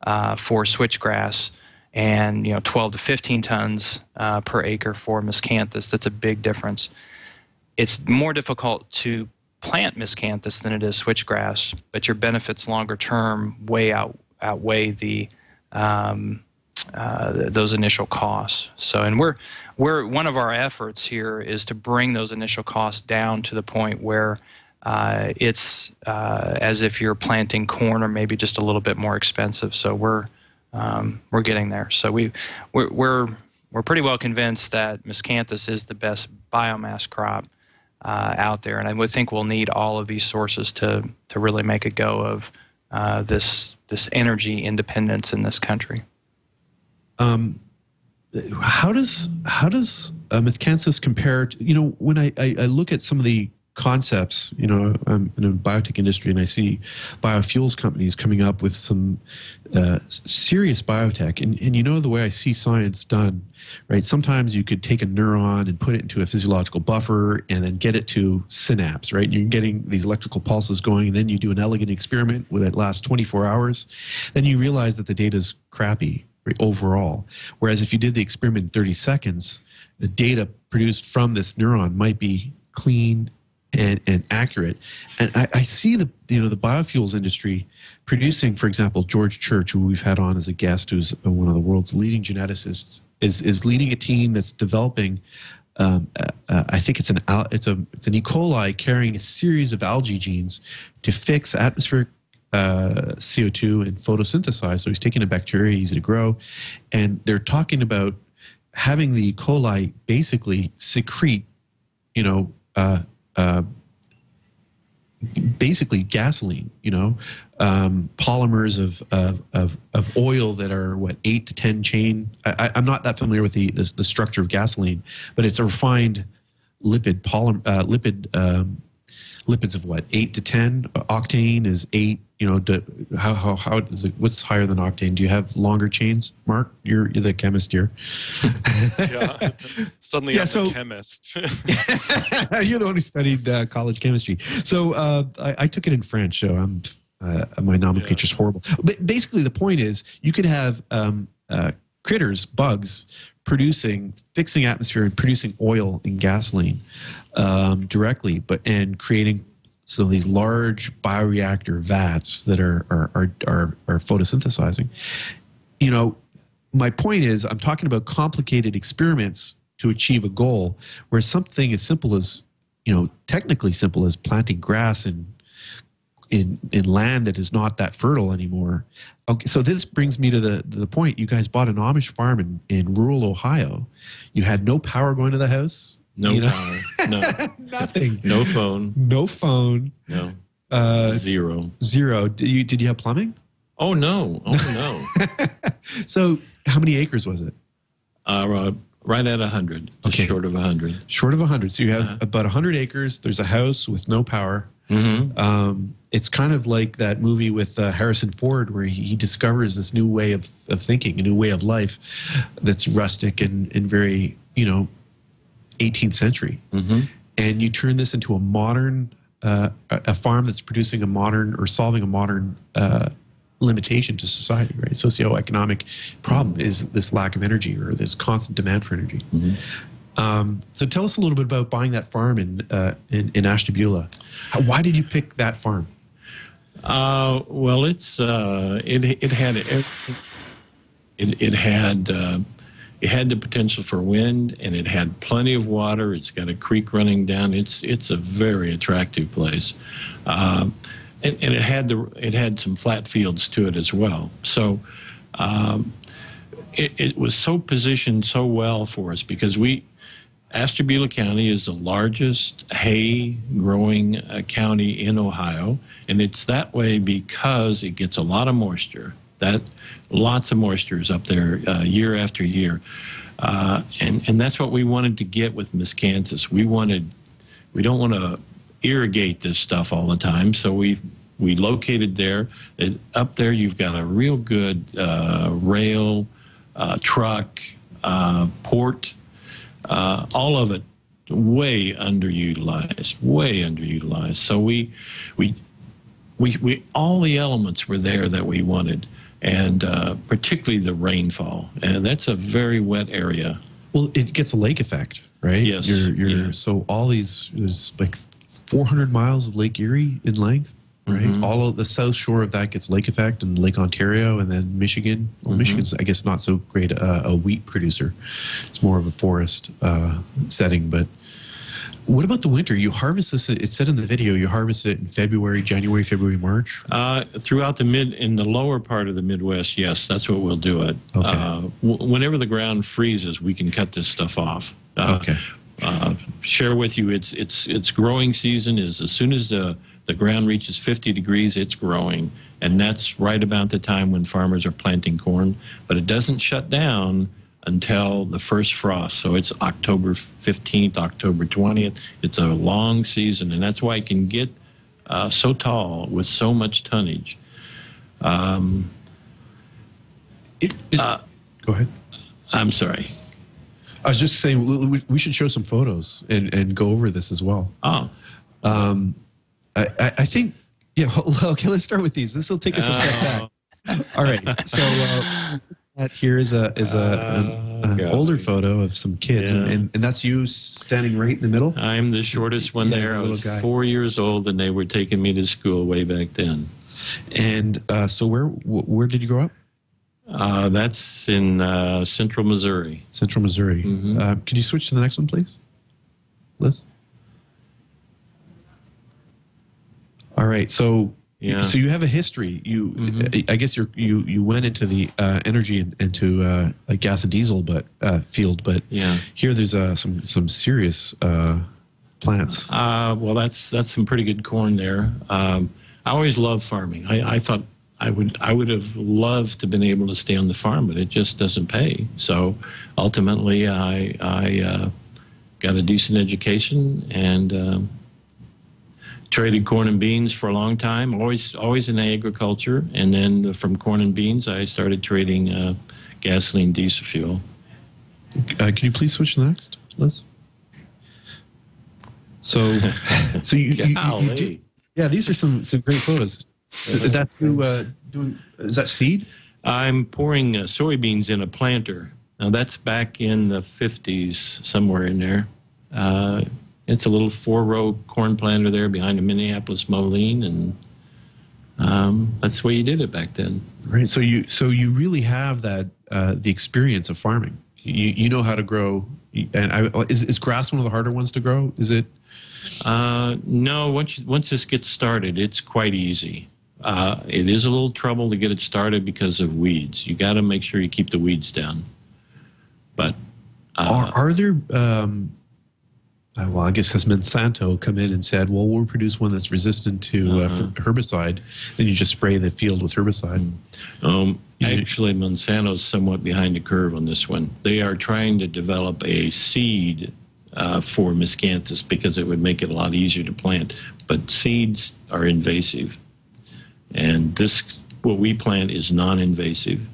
for switchgrass, and 12 to 15 tons per acre for miscanthus. That's a big difference. It's more difficult to plant miscanthus than it is switchgrass, but your benefits longer term outweigh the those initial costs. So, and we're one of our efforts here is to bring those initial costs down to the point where it's as if you're planting corn, or maybe just a little bit more expensive. So we're getting there. So we're pretty well convinced that miscanthus is the best biomass crop out there, and I would think we'll need all of these sources to really make a go of this energy independence in this country. How does miscanthus compare to, when I look at some of the concepts, I'm in the biotech industry, and I see biofuels companies coming up with some serious biotech, and the way I see science done, right? Sometimes you could take a neuron and put it into a physiological buffer and then get it to synapse, right? And you're getting these electrical pulses going, and then you do an elegant experiment where it lasts 24 hours. Then you realize that the data's crappy, right, overall. Whereas if you did the experiment in 30 seconds, the data produced from this neuron might be clean and accurate. And I see the biofuels industry producing, for example, George Church, who we've had on as a guest, who's one of the world's leading geneticists, is leading a team that's developing. I think it's an E. coli carrying a series of algae genes to fix atmospheric CO2 and photosynthesize. So he's taking a bacteria, easy to grow, and they're talking about having the E. coli basically secrete, basically gasoline, polymers of oil that are 8 to 10 chain. I'm not that familiar with the structure of gasoline, but it's a refined lipid lipids of 8 to 10. Octane is 8. How is it? What's higher than octane? Do you have longer chains, Marc? You're the chemist here. Yeah. Suddenly I'm a chemist. You're the one who studied college chemistry. So I took it in French, so my nomenclature is horrible. But basically, the point is, you could have critters, bugs, fixing atmosphere and producing oil in gasoline directly, and creating these large bioreactor vats that are photosynthesizing. My point is, I'm talking about complicated experiments to achieve a goal, where something as simple as, technically simple as planting grass in land that is not that fertile anymore. Okay, so this brings me to the point. You guys bought an Amish farm in rural Ohio. You had no power going to the house. No power. No. Nothing. No phone. No phone. No. Zero. Zero. Did you have plumbing? Oh no. Oh no. So how many acres was it? Right at 100. Okay. Short of 100. Short of 100. So you have about 100 acres. There's a house with no power. Mm-hmm. It's kind of like that movie with Harrison Ford, where he discovers this new way of thinking, a new way of life that's rustic and very, 18th century. Mm-hmm. And you turn this into a modern, a farm that's producing a modern, or solving a modern limitation to society, right? Socioeconomic problem is this lack of energy, or this constant demand for energy. Mm-hmm. So tell us a little bit about buying that farm in Ashtabula. Why did you pick that farm? Well, it had the potential for wind, and it had plenty of water. It's got a creek running down. It's a very attractive place, and it had some flat fields to it as well. So it was so positioned so well for us, because Ashtabula County is the largest hay-growing county in Ohio, and it's that way because it gets a lot of moisture. Lots of moisture is up there year after year, and that's what we wanted to get with miscanthus. We don't want to irrigate this stuff all the time, so we located there. Up there, you've got a real good rail, truck, port. All of it way underutilized. So we all the elements were there that we wanted, and particularly the rainfall. And that's a very wet area. Well, it gets a lake effect, right? Yes. So all there's like 400 miles of Lake Erie in length, right? Mm-hmm. All of the south shore of that gets lake effect, and Lake Ontario, and then Michigan. Well, Michigan's, I guess, not so great a wheat producer. It's more of a forest setting. But what about the winter? You harvest this, it said in the video, you harvest it in January, February, March? Throughout in the lower part of the Midwest, yes, that's what we'll do it. Okay. Whenever the ground freezes, we can cut this stuff off. Okay. Share with you, its growing season is as soon as the ground reaches 50 degrees, it's growing. And that's right about the time when farmers are planting corn. But it doesn't shut down until the first frost. So it's October 15th, October 20th. It's a long season, and that's why it can get so tall with so much tonnage. Go ahead. I'm sorry. I was just saying we should show some photos and go over this as well. Oh. I think, yeah, okay, let's start with these. This will take us a step back. All right. So here is an older photo of some kids, Yeah. and that's you standing right in the middle? I'm the shortest one there. I was 4 years old, and they were taking me to school way back then. And so where did you grow up? That's in central Missouri. Central Missouri. Mm-hmm. Could you switch to the next one, please, Liz? All right. So you have a history. I guess you went into the energy into gas and diesel, field. But here there's some serious plants. Well, that's some pretty good corn there. I always loved farming. I thought I would have loved to have been able to stay on the farm, but it just doesn't pay. So ultimately, I got a decent education and traded corn and beans for a long time. Always in agriculture, and then from corn and beans, I started trading gasoline, diesel fuel. Can you please switch to the next, Liz? So you do, yeah, these are some great photos. That's who doing. Is that seed? I'm pouring soybeans in a planter. Now that's back in the 50s, somewhere in there. It's a little 4-row corn planter there behind a Minneapolis Moline, and that's the way you did it back then. Right. So you really have that the experience of farming. You know how to grow. And is grass one of the harder ones to grow? Is it? No. Once this gets started, it's quite easy. It is a little trouble to get it started because of weeds. You got to make sure you keep the weeds down. But are there? Well, I guess has Monsanto come in and said, well, we'll produce one that's resistant to herbicide. Then you just spray the field with herbicide. Actually, Monsanto's somewhat behind the curve on this one. They are trying to develop a seed for miscanthus because it would make it a lot easier to plant. But seeds are invasive. And what we plant is non-invasive.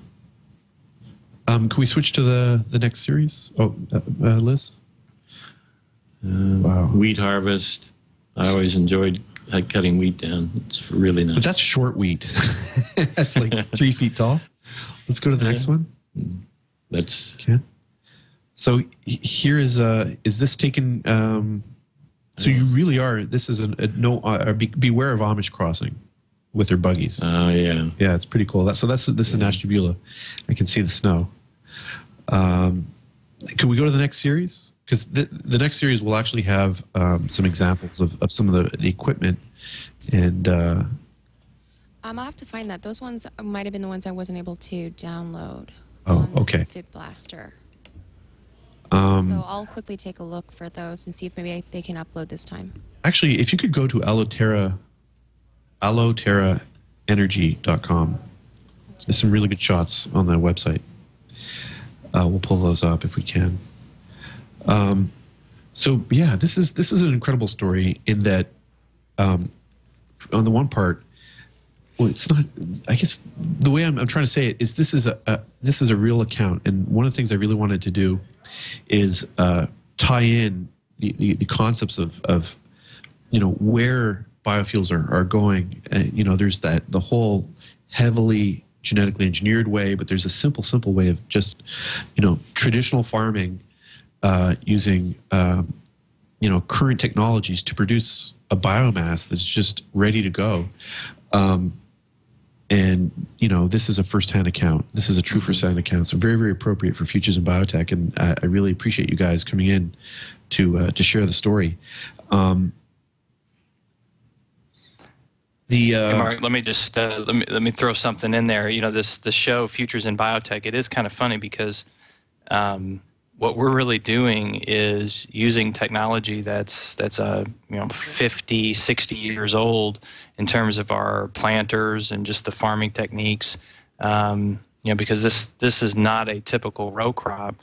Can we switch to the next series? Oh, Liz? Wow. Wheat harvest. I always enjoyed cutting wheat down. It's really nice. But that's short wheat. That's like 3 feet tall. Let's go to the next one. That's okay. So here is this taken? So you really are. This is beware of Amish crossing with their buggies. Oh yeah. Yeah, it's pretty cool. This is in Ashtabula. I can see the snow. Can we go to the next series? Because the next series will actually have some examples of some of the equipment. And I'll have to find that. Those ones might have been the ones I wasn't able to download. Oh, okay. Fit Blaster. So I'll quickly take a look for those and see if maybe they can upload this time. Actually, if you could go to alloterraenergy.com. There's some really good shots on that website. We'll pull those up if we can. So yeah, this is an incredible story in that, on the one part, well, it's not. I guess the way I'm trying to say it is this is a real account, and one of the things I really wanted to do is tie in the concepts of where biofuels are going. There's the whole heavily genetically engineered way, but there's a simple way of just traditional farming using current technologies to produce a biomass that's just ready to go. And this is a first-hand account. This is a true first-hand account. So very, very appropriate for Futures in Biotech. And I really appreciate you guys coming in to share the story. Hey Mark, let me just let me throw something in there. The show Futures in Biotech. It is kind of funny because what we're really doing is using technology that's 50, 60 years old in terms of our planters and just the farming techniques. Because this is not a typical row crop.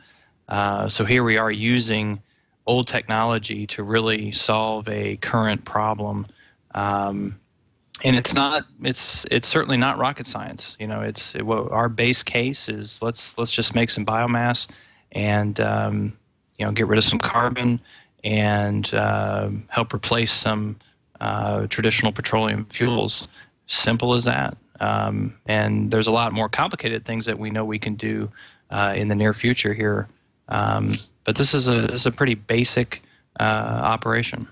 So here we are using old technology to really solve a current problem. And it's certainly not rocket science. Our base case is let's just make some biomass and get rid of some carbon and help replace some traditional petroleum fuels. Simple as that. And there's a lot more complicated things that we know we can do in the near future here. But this is a pretty basic operation.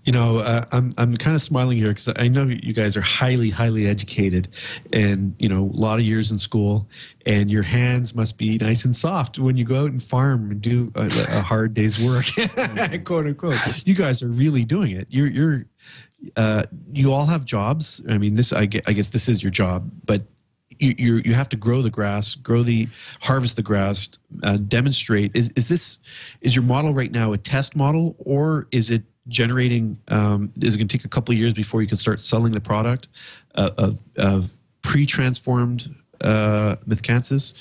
I'm kind of smiling here because I know you guys are highly, highly educated, and a lot of years in school, and your hands must be nice and soft when you go out and farm and do a hard day's work, quote unquote. You guys are really doing it. You all have jobs. I mean, I guess this is your job, but you have to grow the grass, harvest the grass, demonstrate. Is your model right now a test model, or is it generating? Is it going to take a couple of years before you can start selling the product of pre-transformed miscanthus?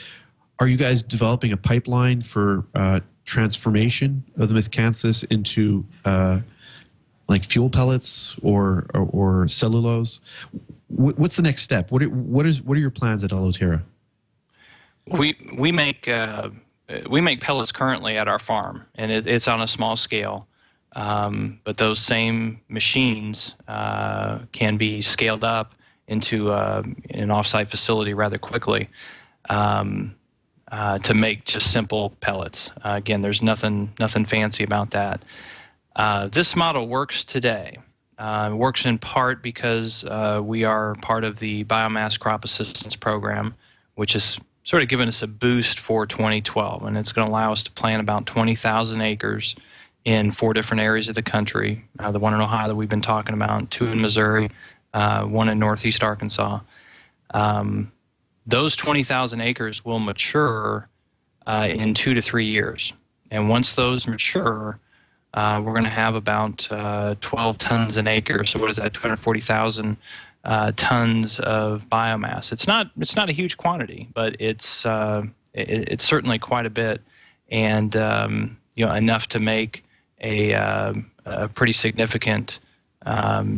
Are you guys developing a pipeline for transformation of the miscanthus into like fuel pellets or cellulose? What's the next step? What are your plans at Alloterra? We make pellets currently at our farm, and it's on a small scale. But those same machines can be scaled up into an off-site facility rather quickly to make just simple pellets. Again, there's nothing fancy about that. This model works today. It works in part because we are part of the Biomass Crop Assistance Program, which has sort of given us a boost for 2012, and it's going to allow us to plant about 20,000 acres in 4 different areas of the country. The one in Ohio that we've been talking about, 2 in Missouri, 1 in Northeast Arkansas. Those 20,000 acres will mature in 2 to 3 years. And once those mature, we're going to have about 12 tons an acre. So what is that? 240,000 tons of biomass. It's not a huge quantity, but it's certainly quite a bit, and enough to make a pretty significant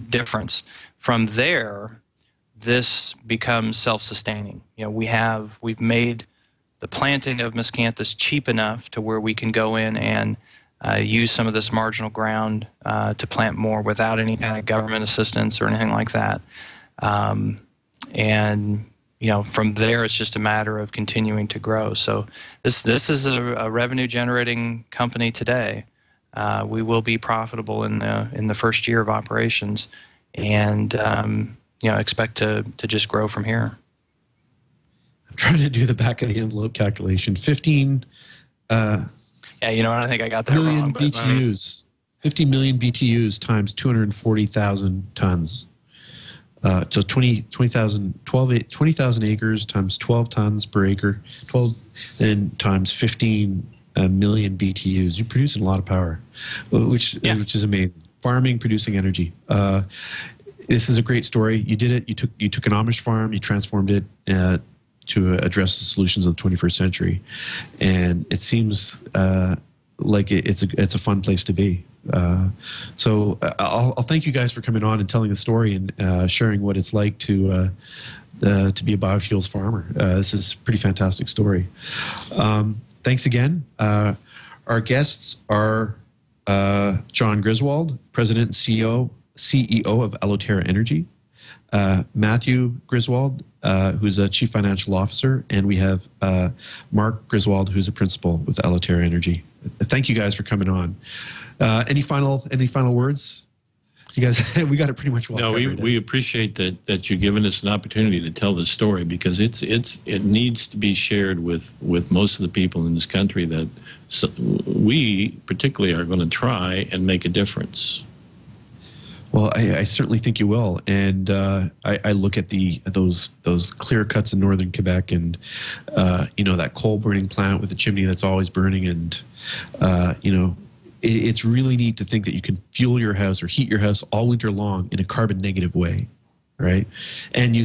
difference. From there, this becomes self-sustaining. We've made the planting of miscanthus cheap enough to where we can go in and use some of this marginal ground to plant more without any kind of government assistance or anything like that. And from there, it's just a matter of continuing to grow. So this is a revenue-generating company today. We will be profitable in the first year of operations, and expect to just grow from here. I'm trying to do the back of the envelope calculation. 15. Yeah, I think I got that million wrong. BTUs. 50 million BTUs times 240,000 tons. So 20,000 acres times 12 tons per acre, 12 then times 15 million BTUs. You're producing a lot of power, which is amazing. Farming, producing energy. This is a great story. You did it. You took an Amish farm, you transformed it to address the solutions of the 21st century, and it seems like it's a fun place to be. So I'll thank you guys for coming on and telling the story and sharing what it's like to be a biofuels farmer. This is a pretty fantastic story. Thanks again. Our guests are John Griswold, President and CEO of Alloterra Energy, Matthew Griswold, who's a Chief Financial Officer, and we have Marc Griswold, who's a Principal with Alloterra Energy. Thank you guys for coming on. Any final words? You guys, we got it pretty much well covered. We appreciate that you're giving us an opportunity to tell this story, because it needs to be shared with most of the people in this country that we particularly are going to try and make a difference. Well, I certainly think you will, and I look at those clear cuts in northern Quebec, and that coal burning plant with the chimney that's always burning, and it's really neat to think that you can fuel your house or heat your house all winter long in a carbon negative way, right? And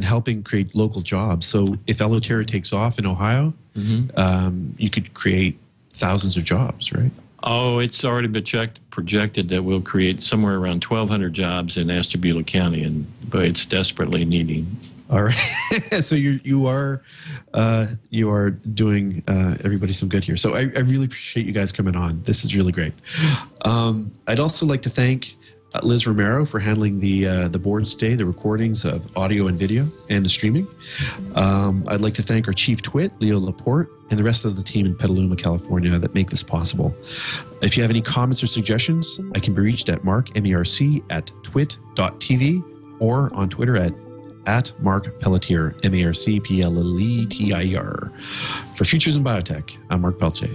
helping create local jobs. So if Alloterra takes off in Ohio, you could create thousands of jobs, right? Oh, it's already been projected that we'll create somewhere around 1,200 jobs in Ashtabula County, but it's desperately needing. All right, so you are doing everybody some good here. So I really appreciate you guys coming on. This is really great. I'd also like to thank Liz Romero for handling the boards today, the recordings of audio and video, and the streaming. I'd like to thank our Chief Twit, Leo Laporte, and the rest of the team in Petaluma, California that make this possible. If you have any comments or suggestions, I can be reached at Marc, M-E-R-C, @twit.tv, or on Twitter at Marc Pelletier, M-A-R-C-P-L-L-E-T-I-E-R. For Futures in Biotech, I'm Marc Pelletier.